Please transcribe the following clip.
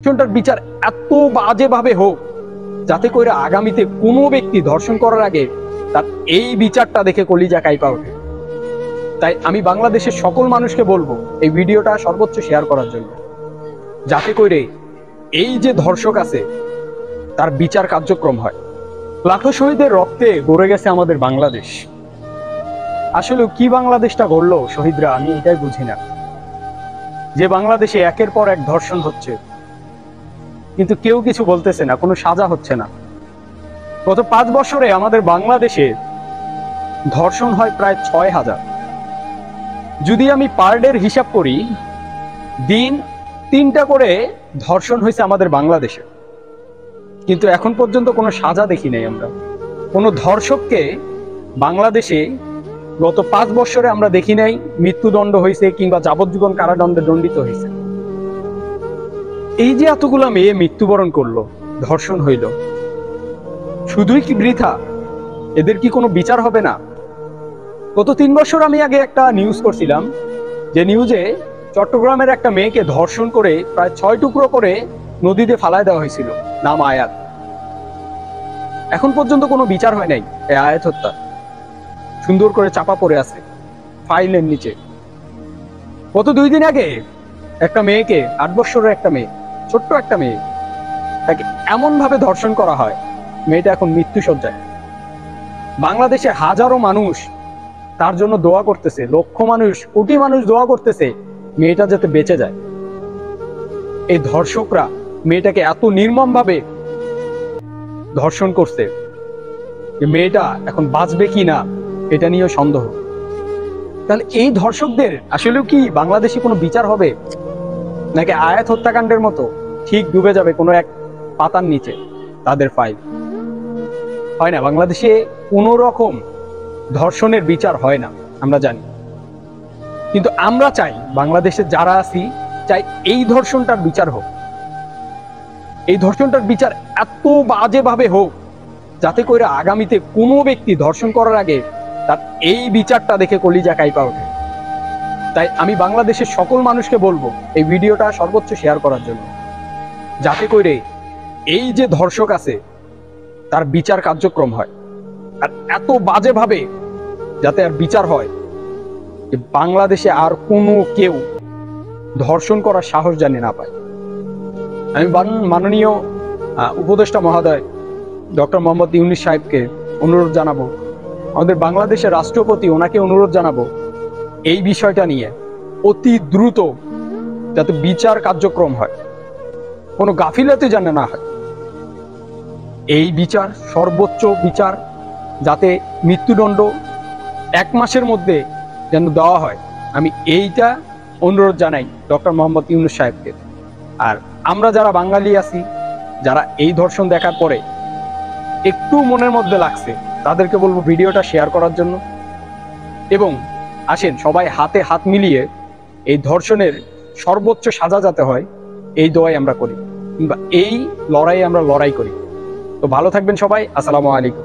ধর্ষণটার বিচার এত বাজেভাবে হোক যাতে করে আগামীতে কোনো ব্যক্তি ধর্ষণ করার আগে তার এই বিচারটা দেখে কলিজা কাইপা ওঠে। তাই আমি বাংলাদেশের সকল মানুষকে বলবো এই ভিডিওটা সর্বোচ্চ শেয়ার করার জন্য, যাতে করে এই যে ধর্ষক আছে তার বিচার কার্যক্রম হয়। লাখো শহীদের রক্তে গড়ে গেছে আমাদের বাংলাদেশ। আসলে কি বাংলাদেশটা গড়লো শহীদরা, আমি এটাই বুঝি না। যে বাংলাদেশে একের পর এক ধর্ষণ হচ্ছে কিন্তু কেউ কিছু বলতেছে না, কোনো সাজা হচ্ছে না। গত 5 বছরে আমাদের বাংলাদেশে ধর্ষণ হয় প্রায় 6000। যদি আমি পার ডের হিসাব করি, দিন 3টা করে ধর্ষণ হয়েছে আমাদের বাংলাদেশে, কিন্তু এখন পর্যন্ত কোনো সাজা দেখি নাই। আমরা কোনো ধর্ষককে বাংলাদেশে গত 5 বছরে আমরা দেখি নাই মৃত্যুদণ্ড হয়েছে কিংবা যাবজ্জীবন কারাদণ্ডে দণ্ডিত হয়েছে। এই যে এতগুলো মেয়ে মৃত্যুবরণ করলো, ধর্ষণ হইল, শুধুই কি বৃথা? এদের কি কোনো বিচার হবে না? গত 3 বছর আমি আগে একটা নিউজ করছিলাম, যে নিউজে চট্টগ্রামের একটা মেয়েকে ধর্ষণ করে প্রায় 6 টুকরো করে নদীতে ফালায় দেওয়া হয়েছিল, নাম আয়াত। এখন পর্যন্ত কোনো বিচার হয় নাই। এই আয়াত হত্যা সুন্দর করে চাপা পড়ে আছে ফাইলের নিচে। গত 2 দিন আগে একটা মেয়েকে, 8 বছরের একটা মেয়ে, ছোট্ট একটা মেয়ে, তাকে এমন ভাবে ধর্ষণ করা হয়, মেয়েটা এখন মৃত্যুশয্যায়। বাংলাদেশে হাজারো মানুষ তার জন্য দোয়া করতেছে, লক্ষ মানুষ, কোটি মানুষ দোয়া করতেছে মেয়েটা যাতে বেঁচে যায়। এই ধর্ষকরা মেয়েটাকে এত নির্মম ভাবে ধর্ষণ করছে যে মেয়েটা এখন বাঁচবে কি না এটা নিয়েও সন্দেহ। তাহলে এই ধর্ষকদের আসলেও কি বাংলাদেশে কোনো বিচার হবে, নাকি আয়াত হত্যাকাণ্ডের মতো ঠিক ডুবে যাবে কোনো এক পাতার নিচে তাদের ফাইল? হয় না, বাংলাদেশে কোনো রকম ধর্ষণের বিচার হয় না, আমরা জানি। কিন্তু আমরা চাই বাংলাদেশে যারা আছি, চাই এই ধর্ষণটার বিচার হোক। এই ধর্ষণটার বিচার এত বাজেভাবে হোক যাতে করে আগামীতে কোনো ব্যক্তি ধর্ষণ করার আগে তার এই বিচারটা দেখে কলিজা কাইপা ওঠে। তাই আমি বাংলাদেশের সকল মানুষকে বলবো এই ভিডিওটা সর্বোচ্চ শেয়ার করার জন্য, যাতে করে এই যে ধর্ষক আছে তার বিচার কার্যক্রম হয়। আর এত বাজেভাবে যাতে আর বিচার হয় যে বাংলাদেশে আর কোনো কেউ ধর্ষণ করার সাহস জানি না পায়। আমি মাননীয় উপদেষ্টা মহোদয় ডক্টর মোহাম্মদ ইউনূস সাহেবকে অনুরোধ জানাবো, আমাদের বাংলাদেশের রাষ্ট্রপতি ওনাকে অনুরোধ জানাবো এই বিষয়টা নিয়ে অতি দ্রুত যাতে বিচার কার্যক্রম হয়, কোনো গাফিলতি যেন না হয়। এই বিচার, সর্বোচ্চ বিচার, যাতে মৃত্যুদণ্ড 1 মাসের মধ্যে যেন দেওয়া হয়, আমি এইটা অনুরোধ জানাই ডক্টর মোহাম্মদ ইউনূস সাহেবকে। আর আমরা যারা বাঙালি আছি, যারা এই ধর্ষণ দেখার পরে একটু মনের মধ্যে লাগছে, তাদেরকে বলবো ভিডিওটা শেয়ার করার জন্য। এবং আসেন সবাই হাতে হাত মিলিয়ে এই ধর্ষণের সর্বোচ্চ সাজা যাতে হয় এই দোয়াই আমরা করি, কিংবা এই লড়াই আমরা লড়াই করি। তো ভালো থাকবেন সবাই। আসসালামু আলাইকুম।